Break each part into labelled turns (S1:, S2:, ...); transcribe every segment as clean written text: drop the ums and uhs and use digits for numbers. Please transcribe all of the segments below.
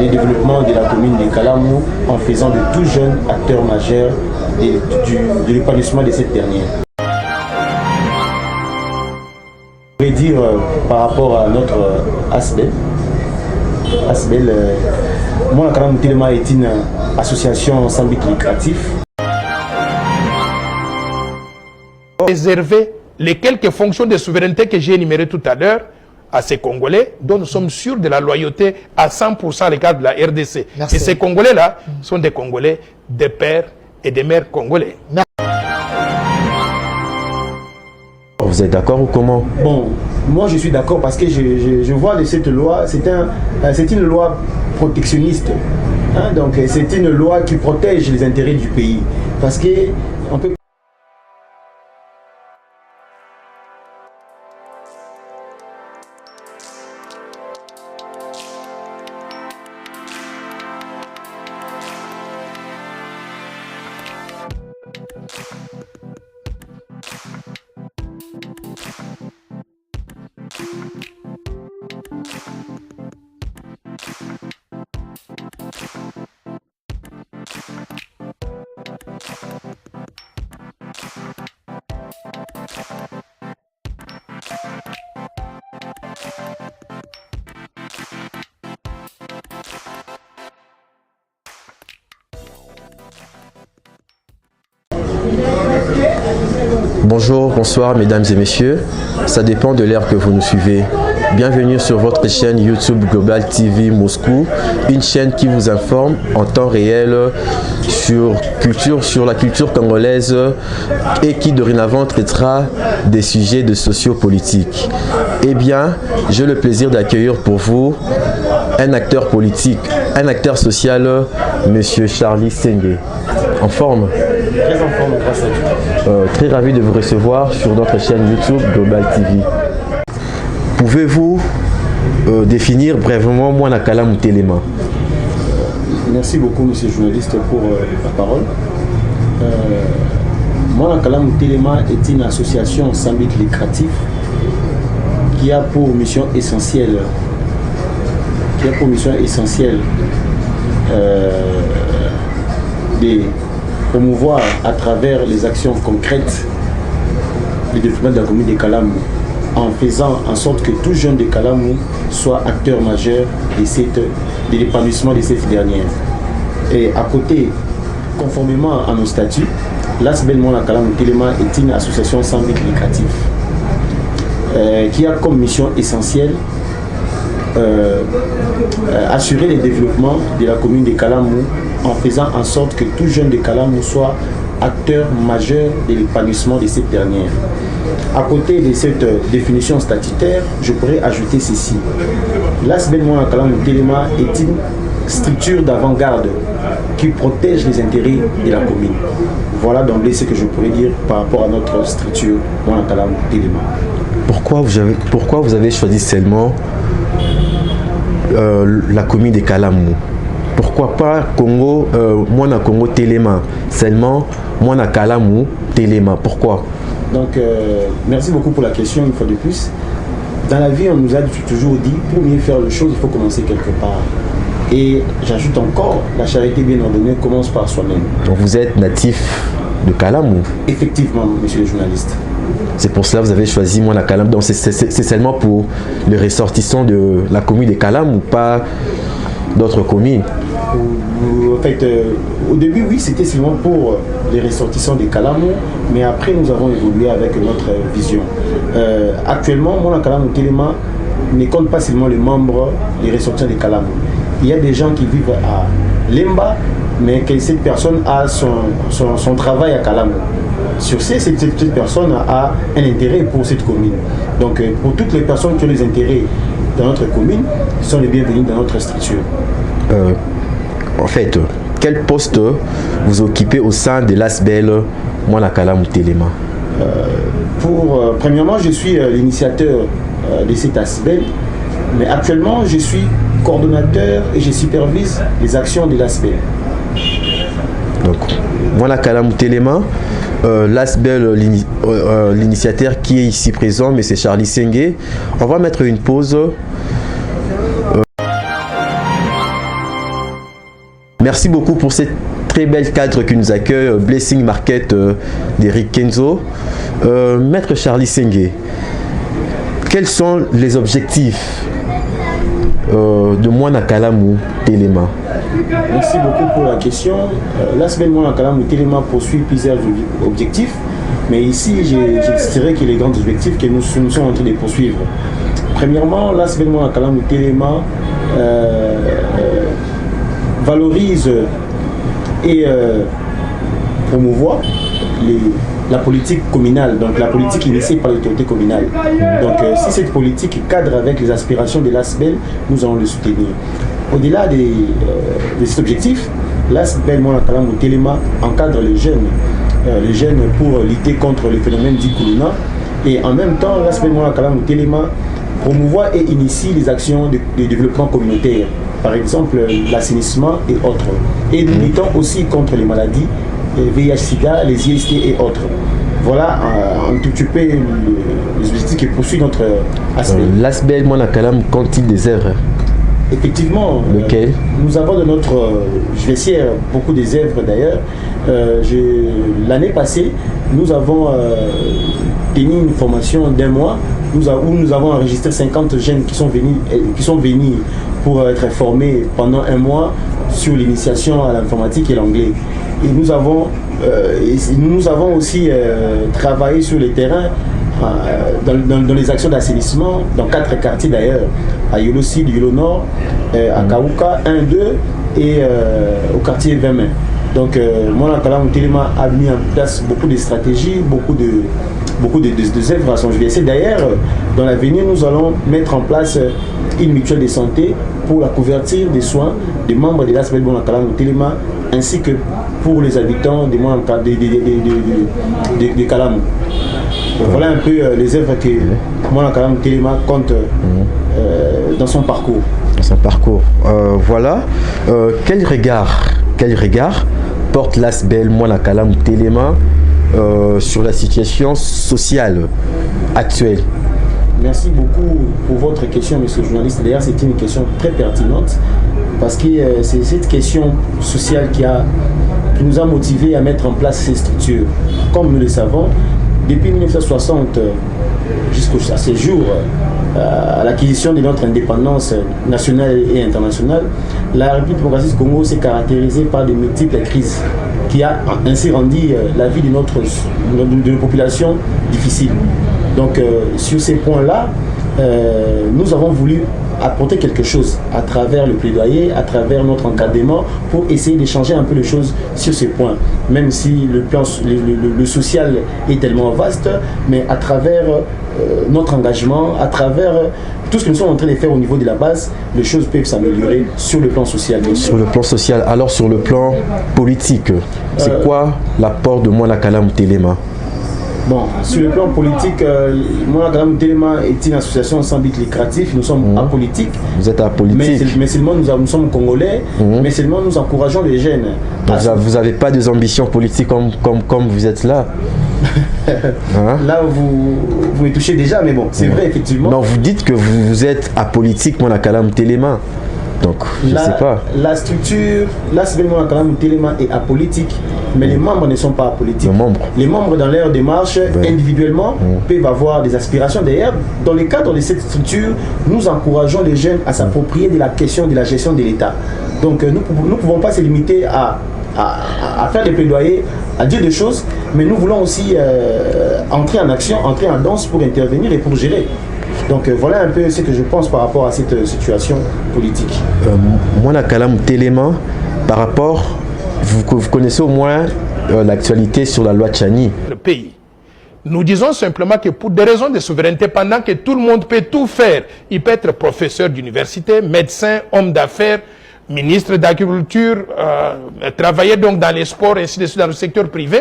S1: le développement de la commune de Kalamou en faisant de tout jeunes acteurs majeurs de l'épanouissement de cette dernière. Je voudrais dire par rapport à notre ASBEL, moi, la Kalamou Téléma est une association sans but lucratif.
S2: Réserver les quelques fonctions de souveraineté que j'ai énumérées tout à l'heure à ces Congolais, dont nous sommes sûrs de la loyauté à 100% à l'égard de la RDC.
S3: Merci.
S2: Et ces Congolais-là sont des Congolais, des pères et des mères congolais.
S4: Vous êtes d'accord ou comment?
S1: Bon, moi je suis d'accord parce que je vois de cette loi, c'est une loi protectionniste. Hein, donc c'est une loi qui protège les intérêts du pays. Parce que on peut...
S4: Bonjour, bonsoir mesdames et messieurs, ça dépend de l'heure que vous nous suivez. Bienvenue sur votre chaîne YouTube Global TV Moscou, une chaîne qui vous informe en temps réel sur la culture congolaise et qui dorénavant traitera des sujets de sociopolitique. Eh bien, j'ai le plaisir d'accueillir pour vous un acteur politique, un acteur social, Monsieur Charlie Sengue. En forme?
S1: Très en forme, grâce à Dieu.
S4: Très ravi de vous recevoir sur notre chaîne YouTube Global TV. Pouvez-vous définir brièvement Mwana Kalamou Téléma?
S1: Merci beaucoup, monsieur le journaliste, pour la parole. Mwana Kalamou Téléma est une association sans but lucratif qui a pour mission essentielle, de promouvoir à travers les actions concrètes le développement de la commune de Kalamou, en faisant en sorte que tout jeune de Kalamou soit acteur majeur de l'épanouissement de cette dernière. Et à côté, conformément à nos statuts, l'ASBEL Mwana Kalamou Téléma est une association sans but lucratif qui a comme mission essentielle assurer le développement de la commune de Kalamou en faisant en sorte que tout jeune de Kalamou soit acteur majeur de l'épanouissement de cette dernière. À côté de cette définition statutaire, je pourrais ajouter ceci. L'ASBEL Mwana Kalamou Téléma est une structure d'avant-garde qui protège les intérêts de la commune. Voilà d'emblée ce que je pourrais dire par rapport à notre structure Mwana Kalamou Téléma.
S4: Pourquoi vous avez choisi seulement la commune de Kalamou? Pourquoi pas Congo, Mwana Congo Téléma, seulement Mwana Kalamou Téléma? Pourquoi?
S1: Donc, merci beaucoup pour la question une fois de plus. Dans la vie, on nous a toujours dit, pour mieux faire les choses, il faut commencer quelque part. Et j'ajoute encore, la charité bien ordonnée commence par soi-même.
S4: Donc vous êtes natif de Kalamou? Effectivement,
S1: monsieur le journaliste.
S4: C'est pour cela que vous avez choisi Mwana Kalamou. Donc c'est seulement pour les ressortissants de la commune de Kalamou, pas d'autres communes?
S1: En fait, au début, oui, c'était seulement pour les ressortissants de Kalamou, mais après, nous avons évolué avec notre vision. Actuellement, Mwana Kalamou Téléma ne compte pas seulement les membres, les ressortissants de Kalamou. Il y a des gens qui vivent à Lemba, mais que cette personne a son travail à Kalamou. Sur cette personne a un intérêt pour cette commune. Donc, pour toutes les personnes qui ont des intérêts dans notre commune, ils sont les bienvenus dans notre structure.
S4: En fait, quel poste vous occupez au sein de l'ASBEL Mwana Kalamou Téléma?
S1: Premièrement, je suis l'initiateur de cet ASBEL, mais actuellement, je suis coordonnateur et je supervise les actions de l'ASBEL.
S4: Donc, Mwana Kalamou Téléma, l'ASBEL, l'initiateur qui est ici présent, mais c'est Charlie Sengue. On va mettre une pause. Merci beaucoup pour cette très belle cadre qui nous accueille, Blessing Market d'Eric Kenzo. Maître Charlie Sengue, quels sont les objectifs de Mwana Kalamu Téléma?
S1: Merci beaucoup pour la question. La semaine Mwana Kalamu Téléma poursuit plusieurs objectifs, mais ici, je dirais que les grands objectifs que nous sommes en train de poursuivre. Premièrement, la semaine Mwana Kalamu Téléma valorise et promouvoir la politique communale, donc la politique initiée par l'autorité communale. Donc si cette politique cadre avec les aspirations de l'ASBEL, nous allons le soutenir. Au-delà de cet objectif, l'ASBEL Mwana Kalamu Téléma encadre les jeunes pour lutter contre le phénomène dit Kuluna, et en même temps l'ASBEL Mwana Kalamu Téléma promouvoit et initie les actions de développement communautaire, par exemple l'assainissement et autres. Et nous luttons aussi contre les maladies, VIH-Sida, les IST et autres. Voilà un tout petit peu les objectifs qui poursuivent notre aspect.
S4: L'ASBEL Mwana Kalamu compte-t-il des œuvres?
S1: Effectivement,
S4: lequel
S1: nous avons de notre JVCR beaucoup des œuvres d'ailleurs. L'année passée, nous avons tenu une formation d'un mois où nous avons enregistré 50 jeunes qui sont venus pour être formés pendant un mois sur l'initiation à l'informatique et l'anglais. Et nous avons aussi travaillé sur le terrain dans les actions d'assainissement dans 4 quartiers d'ailleurs, à Yolo Sud, Yolo Nord, à Kaouka 1, 2 et au quartier 20 mai. Donc Mwana Kalamu Téléma a mis en place beaucoup de stratégies, beaucoup de œuvres à son JVC. D'ailleurs, dans l'avenir, nous allons mettre en place une mutuelle de santé pour la couverture des soins des membres de l'ASBEL Mwana Kalamu Téléma ainsi que pour les habitants de Kalamu. Voilà un peu les œuvres que Mwana Kalamu Téléma compte dans son parcours.
S4: Dans son parcours. Voilà. Quel regard porte l'ASBEL Mwana Kalamu Téléma sur la situation sociale actuelle?
S1: Merci beaucoup pour votre question, monsieur le journaliste. D'ailleurs, c'est une question très pertinente parce que c'est cette question sociale qui nous a motivés à mettre en place ces structures. Comme nous le savons, depuis 1960 jusqu'à ces jours, à l'acquisition de notre indépendance nationale et internationale, la République démocratique du Congo s'est caractérisée par de multiples crises qui a ainsi rendu la vie de nos populations difficile. Donc sur ces points-là, nous avons voulu apporter quelque chose à travers le plaidoyer, à travers notre encadrement pour essayer de changer un peu les choses sur ces points. Même si le social est tellement vaste, mais à travers notre engagement, à travers tout ce que nous sommes en train de faire au niveau de la base, les choses peuvent s'améliorer sur le plan social.
S4: Sur le plan social, alors sur le plan politique, c'est quoi l'apport de Mwana Kalamu Téléma?
S1: Bon, sur le plan politique, Mwana Kalamu Téléma est une association sans but lucratif, nous sommes apolitiques.
S4: Vous êtes apolitique.
S1: Mais seulement nous sommes congolais, mais seulement nous encourageons les jeunes.
S4: Vous n'avez pas des ambitions politiques comme vous êtes là?
S1: Là, vous me touchez déjà, mais bon, c'est vrai, effectivement.
S4: Non, vous dites que vous êtes apolitique, Mwana Kalamu Téléma. Donc, je ne sais pas.
S1: La structure, l'ASBEL Mwana Kalamu Téléma est apolitique, mais les membres ne sont pas apolitiques. Les membres, dans leur démarche, individuellement, peuvent avoir des aspirations. D'ailleurs, dans le cadre de cette structure, nous encourageons les jeunes à s'approprier de la question de la gestion de l'État. Donc, nous ne pouvons pas se limiter à faire des plaidoyers, à dire des choses, mais nous voulons aussi entrer en action, entrer en danse pour intervenir et pour gérer. Donc voilà un peu ce que je pense par rapport à cette situation politique.
S4: Mwana Kalamu Téléma, par rapport, vous connaissez au moins l'actualité sur la loi Tchani.
S2: Le pays. Nous disons simplement que pour des raisons de souveraineté, pendant que tout le monde peut tout faire, il peut être professeur d'université, médecin, homme d'affaires, ministre d'agriculture, travailler donc dans les sports, ainsi de suite, dans le secteur privé,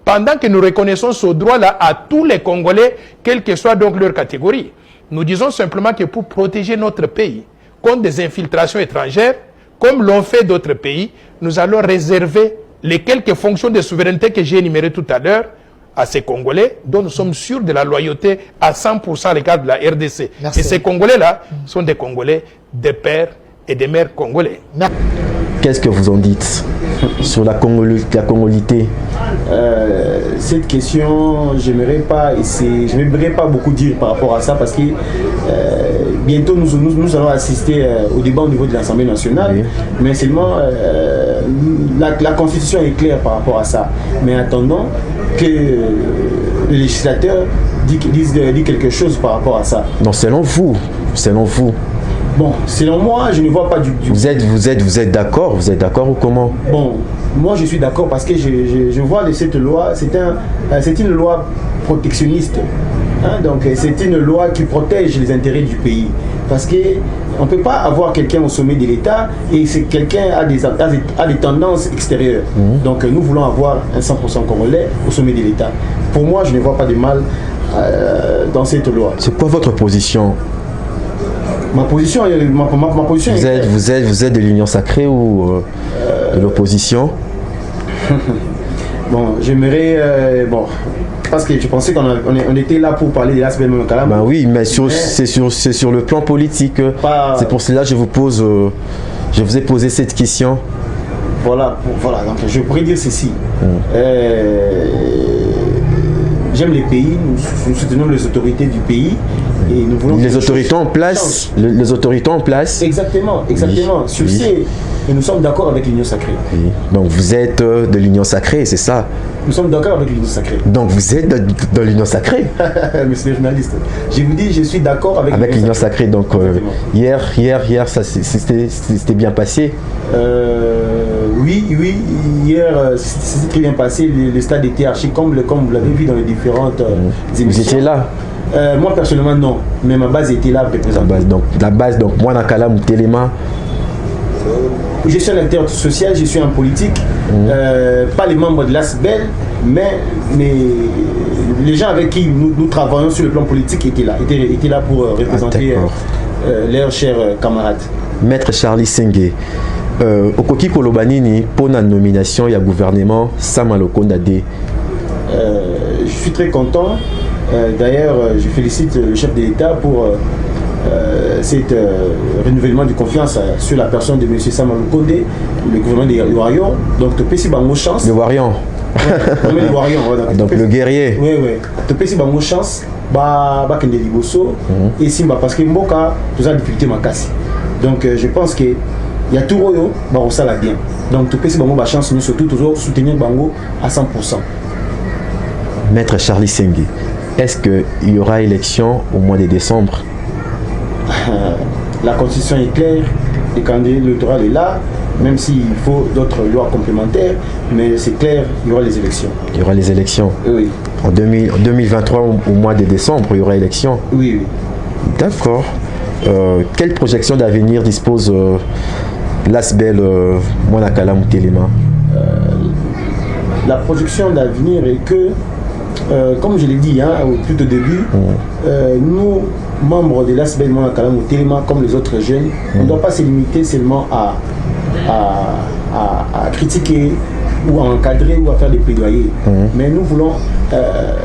S2: pendant que nous reconnaissons ce droit-là à tous les Congolais, quelle que soit donc leur catégorie. Nous disons simplement que pour protéger notre pays contre des infiltrations étrangères, comme l'ont fait d'autres pays, nous allons réserver les quelques fonctions de souveraineté que j'ai énumérées tout à l'heure à ces Congolais, dont nous sommes sûrs de la loyauté à 100% à l'égard de la RDC.
S3: Merci.
S2: Et ces Congolais-là sont des Congolais, des pères et des mères congolais.
S4: qu'est-ce que vous en dites sur la congolité?
S1: Cette question, je n'aimerais pas beaucoup dire par rapport à ça parce que bientôt nous allons assister au débat au niveau de l'Assemblée nationale, oui. Mais seulement la Constitution est claire par rapport à ça. Mais attendons que le législateur dit quelque chose par rapport à ça.
S4: Non, selon vous.
S1: Bon, selon moi, je ne vois pas du...
S4: Vous êtes d'accord? Vous êtes d'accord ou comment?
S1: Bon, moi je suis d'accord parce que je vois de cette loi, c'est une loi protectionniste. Hein, donc c'est une loi qui protège les intérêts du pays. Parce qu'on ne peut pas avoir quelqu'un au sommet de l'État et quelqu'un a des tendances extérieures. Donc nous voulons avoir un 100% congolais au sommet de l'État. Pour moi, je ne vois pas de mal dans cette loi.
S4: C'est quoi votre position?
S1: Ma position
S4: vous êtes de l'Union sacrée ou de l'opposition?
S1: Bon, j'aimerais... parce que je pensais qu'on était là pour parler de l'ASBEL Moana Kalamu.
S4: Ben oui, mais c'est sur le plan politique. C'est pour cela que je vous ai posé cette question.
S1: Voilà, donc je pourrais dire ceci. J'aime les pays, nous soutenons les autorités du pays. Et nous voulons
S4: les autorités en place. Les autorités en place.
S1: Exactement. Oui. Sur ces, et nous sommes d'accord avec l'Union sacrée.
S4: Oui. Donc vous êtes de l'Union sacrée, c'est ça?
S1: Nous sommes d'accord avec l'Union sacrée.
S4: Donc vous êtes de l'Union sacrée?
S1: Monsieur le journaliste, je vous dis, je suis d'accord avec
S4: l'Union sacrée. Donc hier, ça c'était bien passé?
S1: Oui, hier c'était très bien passé. Le stade était archi comble, comme vous l'avez vu dans les différentes émissions.
S4: Vous étiez là?
S1: Moi personnellement non, mais ma base était là.
S4: La base, donc moi Nakala Moutelema.
S1: Je suis un acteur social, je suis un politique, pas les membres de l'ASBEL, mais les gens avec qui nous travaillons sur le plan politique étaient là pour représenter leurs chers camarades.
S4: Maître Charlie Sengue, Okoki Kolobanini, pour la nomination et le gouvernement Samalokonda D.
S1: Je suis très content. D'ailleurs, je félicite le chef de l'État pour cet renouvellement de confiance sur la personne de M. Samalou Kondé, le gouvernement de Warion. Donc, tu peux si bango chance.
S4: Le Warion.
S1: Le Warion, voilà.
S4: Donc, le guerrier.
S1: Oui. Tu peux si bango chance. Kende liboso. Et si parce que Mboka, tu as difficulté ma casse. Donc, je pense que il y a tout royo, ça la bien. Donc, tu peux si bango chance, nous surtout toujours soutenir bango à 100%.
S4: Maître Charlie Sengue, est-ce qu'il y aura élection au mois de décembre?
S1: La constitution est claire, le candidat électoral est là, même s'il faut d'autres lois complémentaires, mais c'est clair, il y aura les élections.
S4: Il y aura les élections?
S1: Oui.
S4: En 2023, au mois de décembre, il y aura élection?
S1: Oui.
S4: D'accord. Quelle projection d'avenir dispose l'ASBEL Moana Kalamu Telema?
S1: La projection d'avenir est que, comme je l'ai dit tout au début, nous, membres de l'ASBEL Moana Kalamu Telema, comme les autres jeunes, on ne doit pas se limiter seulement à critiquer ou à encadrer ou à faire des plaidoyers. Mais nous voulons,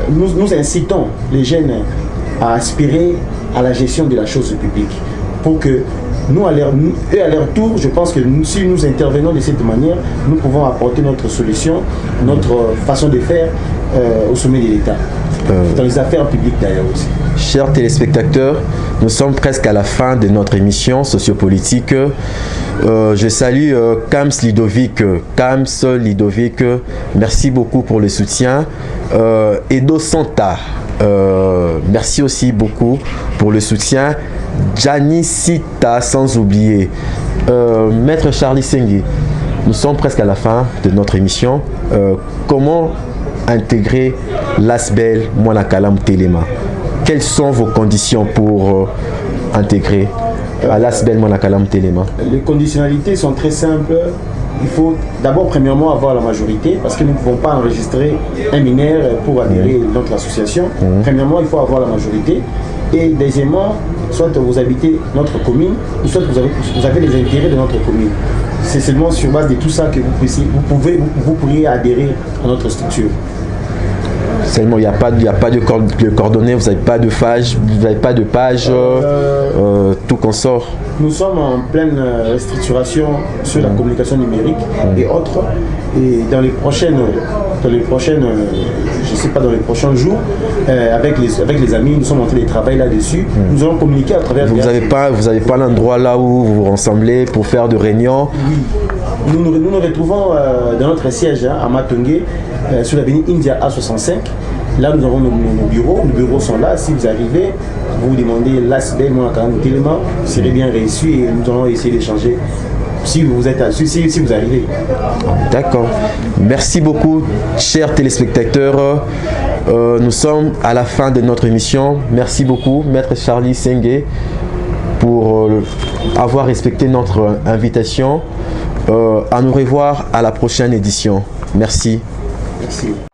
S1: nous incitons les jeunes à aspirer à la gestion de la chose publique. Pour que nous, à leur tour, je pense que si nous intervenons de cette manière, nous pouvons apporter notre solution, notre façon de faire au sommet de l'État. Dans les affaires publiques d'ailleurs aussi.
S4: Chers téléspectateurs, nous sommes presque à la fin de notre émission sociopolitique. Je salue Kams Lidovic. Merci beaucoup pour le soutien. Edo Santa, merci aussi beaucoup pour le soutien. Janicita, sans oublier. Maître Charlie Sengue, nous sommes presque à la fin de notre émission. Comment intégrer l'ASBEL Moana Kalamu Telema? Quelles sont vos conditions pour intégrer à l'ASBEL Moana Kalamu Telema? Les
S1: conditionnalités sont très simples. Il faut d'abord, premièrement, avoir la majorité, parce que nous ne pouvons pas enregistrer un mineur pour adhérer à notre association. Premièrement, il faut avoir la majorité. Et deuxièmement, soit vous habitez notre commune, ou soit vous avez les intérêts de notre commune. C'est seulement sur base de tout ça que vous pourriez adhérer à notre structure.
S4: Seulement, il n'y a pas de coordonnées, vous n'avez pas de page, tout consort.
S1: Nous sommes en pleine restructuration sur la communication numérique et autres. Et dans les prochaines, je sais pas, dans les prochains jours, avec les amis, nous sommes en train de travailler là-dessus. Nous allons communiquer à travers.
S4: Vous n'avez pas l'endroit là où vous vous rassemblez pour faire de réunions?
S1: Oui. Nous nous retrouvons dans notre siège à Matongé, sur l'avenue India A65. Là, nous avons nos bureaux. Nos bureaux sont là. Si vous arrivez, vous demandez l'ASBEL, mon télément, vous serez bien reçu et nous allons essayer d'échanger si vous arrivez.
S4: D'accord. Merci beaucoup, chers téléspectateurs. Nous sommes à la fin de notre émission. Merci beaucoup, Maître Charlie Sengue, pour avoir respecté notre invitation. À nous revoir à la prochaine édition. Merci.
S1: Merci.